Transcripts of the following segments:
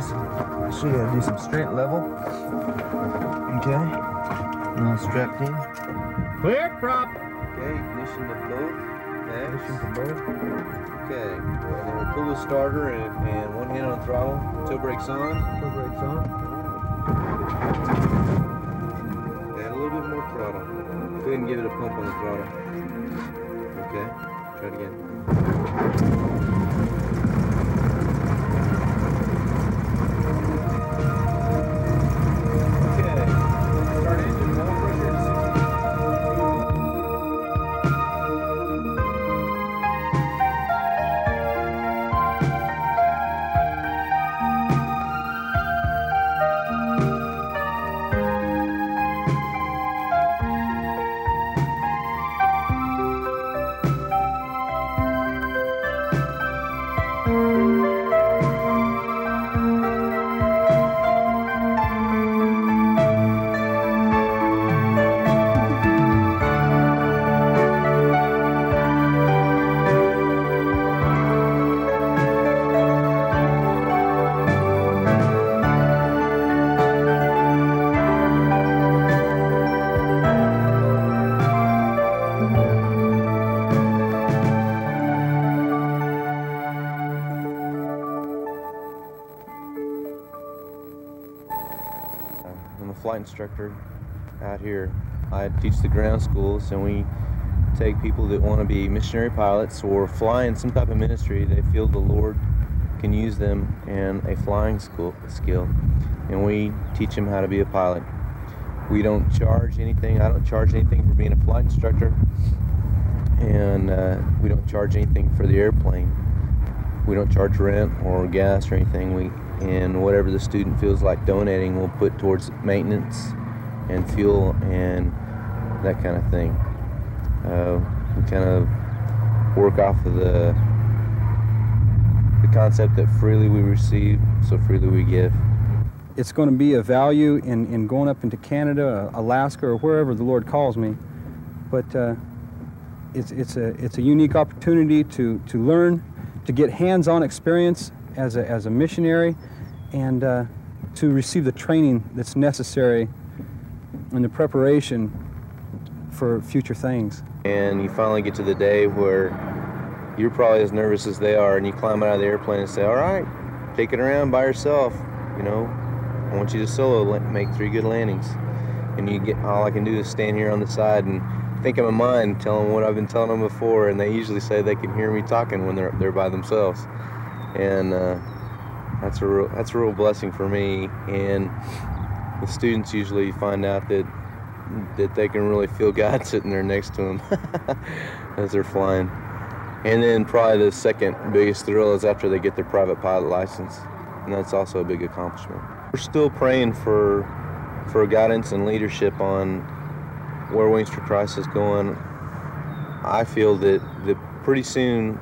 I'll show you how to do some strength level. Okay. Now strapped in. Clear, prop. Okay, ignition to both. Ignition to both. Okay. And then we'll pull the starter and one hand on the throttle. Toe brakes on. Toe brakes on. Add a little bit more throttle. Go ahead and give it a pump on the throttle. Okay. Try it again. I'm a flight instructor out here. I teach the ground schools, and we take people that want to be missionary pilots or fly in some type of ministry. They feel the Lord can use them in a flying skill, and we teach them how to be a pilot. We don't charge anything. I don't charge anything for being a flight instructor, and we don't charge anything for the airplane. We don't charge rent or gas or anything. And whatever the student feels like donating, we'll put towards maintenance and fuel and that kind of thing. We kind of work off of the concept that freely we receive, so freely we give. It's going to be a value in going up into Canada, Alaska, or wherever the Lord calls me. But it's a unique opportunity to learn, to get hands-on experience as a missionary, and to receive the training that's necessary and the preparation for future things. And you finally get to the day where you're probably as nervous as they are, and you climb out of the airplane and say, all right, take it around by yourself, you know, I want you to solo make 3 good landings. And all I can do is stand here on the side and think in my mind, tell them what I've been telling them before, and they usually say they can hear me talking when they're by themselves. And that's a real blessing for me. And the students usually find out that they can really feel God sitting there next to them as they're flying. And then probably the second biggest thrill is after they get their private pilot license, and that's also a big accomplishment. We're still praying for guidance and leadership on where Wings for Christ is going. I feel that pretty soon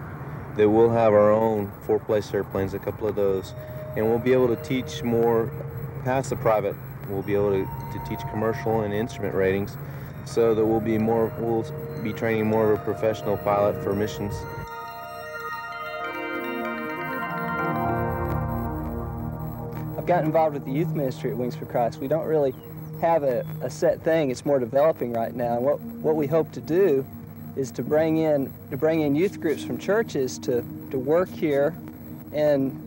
that we'll have our own 4-place airplanes, a couple of those, and we'll be able to teach more past the private. We'll be able to teach commercial and instrument ratings, so that we'll be training more of a professional pilot for missions. I've gotten involved with the youth ministry at Wings for Christ. We don't really have a set thing. It's more developing right now. And what we hope to do is to bring in youth groups from churches to work here and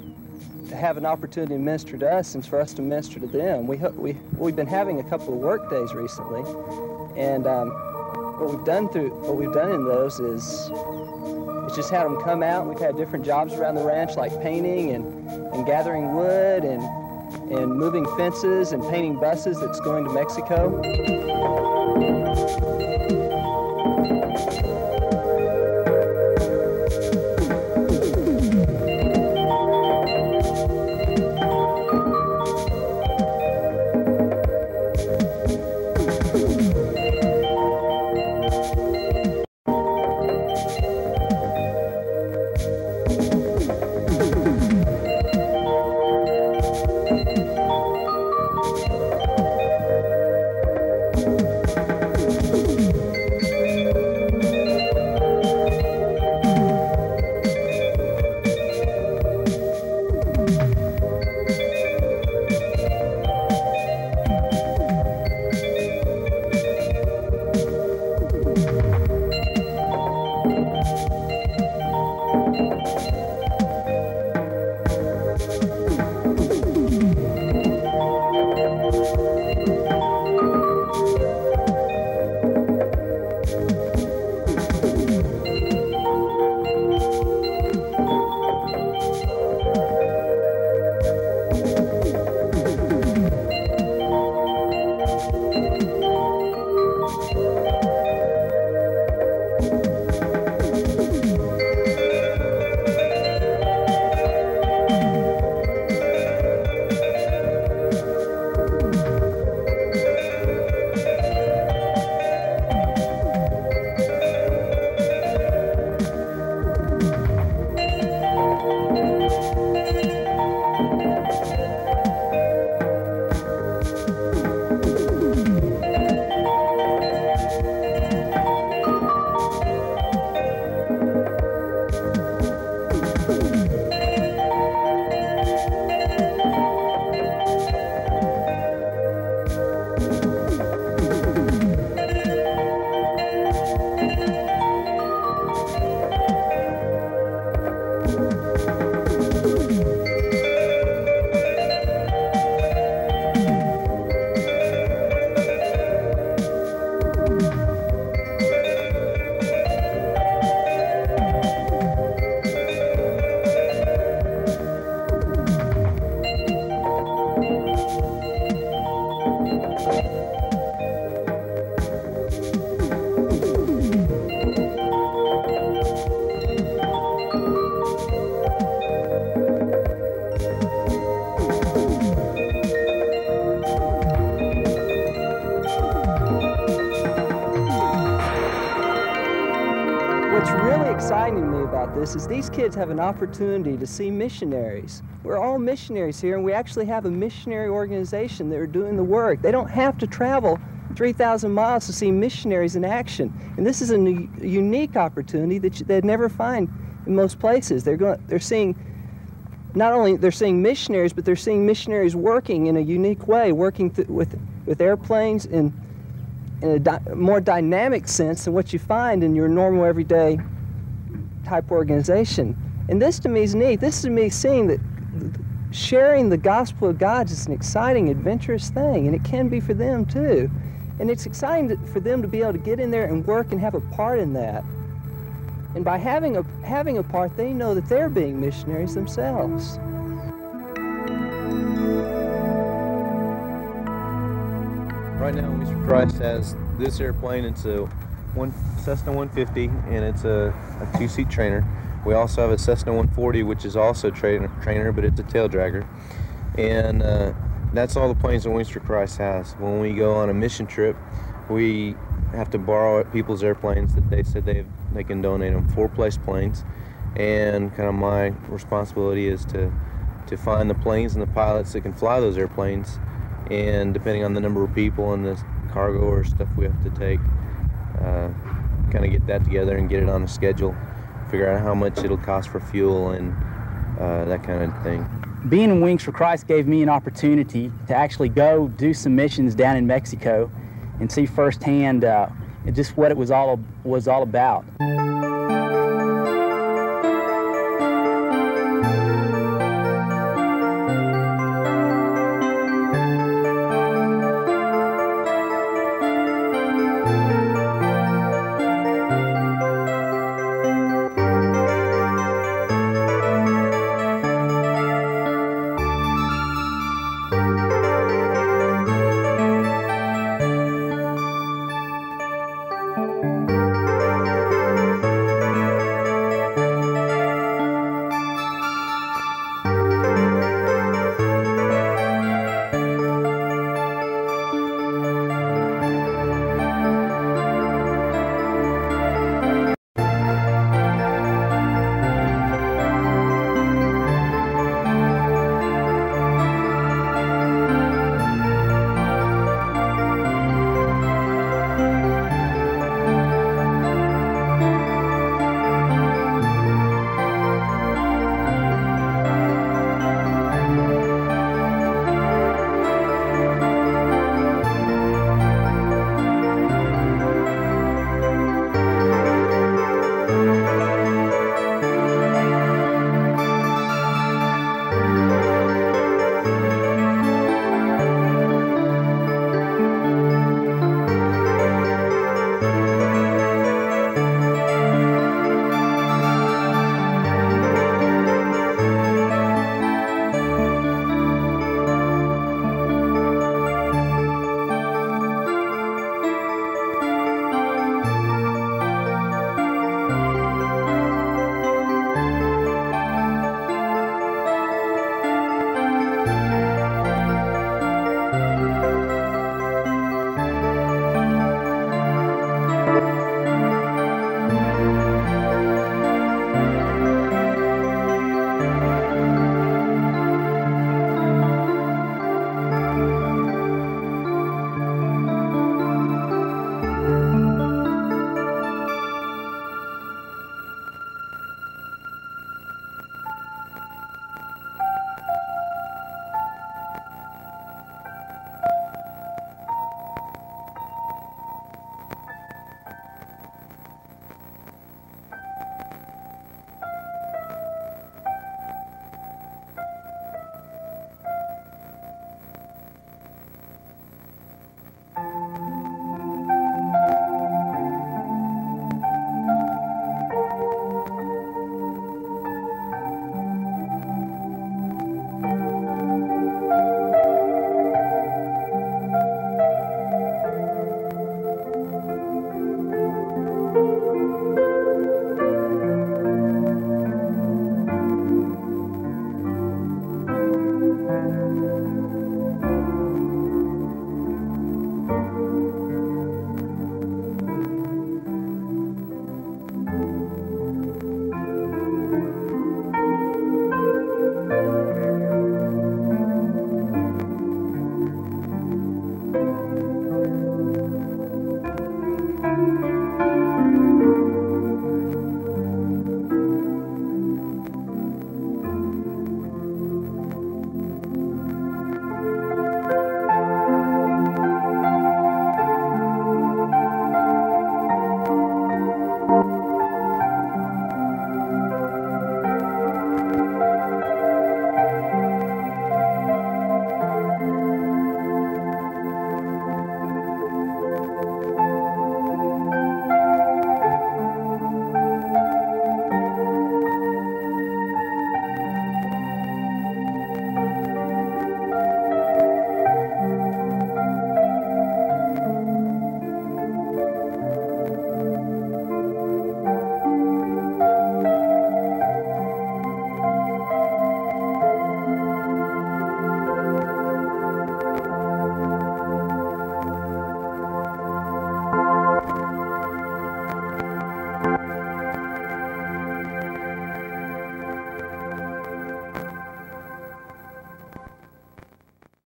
to have an opportunity to minister to us and for us to minister to them. We've been having a couple of work days recently, and what we've done in those is just had them come out. We've had different jobs around the ranch, like painting and gathering wood and moving fences and painting buses that's going to Mexico. about this is these kids have an opportunity to see missionaries. We're all missionaries here, and we actually have a missionary organization that are doing the work. They don't have to travel 3,000 miles to see missionaries in action. And this is a unique opportunity that they'd never find in most places. They're seeing, not only they're seeing missionaries, but they're seeing missionaries working in a unique way, working with airplanes in a more dynamic sense than what you find in your normal everyday type organization. And this to me is neat. This is me seeing that sharing the gospel of God is an exciting, adventurous thing, and it can be for them too. And it's exciting for them to be able to get in there and work and have a part in that. And by having a part, they know that they're being missionaries themselves. Right now, Wings for Christ has this airplane. It's a Cessna 150, and it's a two-seat trainer. We also have a Cessna 140, which is also a trainer, but it's a tail dragger. And that's all the planes that Wings for Christ has. When we go on a mission trip, we have to borrow people's airplanes that they said they can donate them, 4-place planes. And kind of my responsibility is to find the planes and the pilots that can fly those airplanes. And depending on the number of people and the cargo or stuff we have to take, kind of get that together and get it on a schedule, figure out how much it'll cost for fuel and that kind of thing. Being in Wings for Christ gave me an opportunity to actually go do some missions down in Mexico and see firsthand just what it was all about.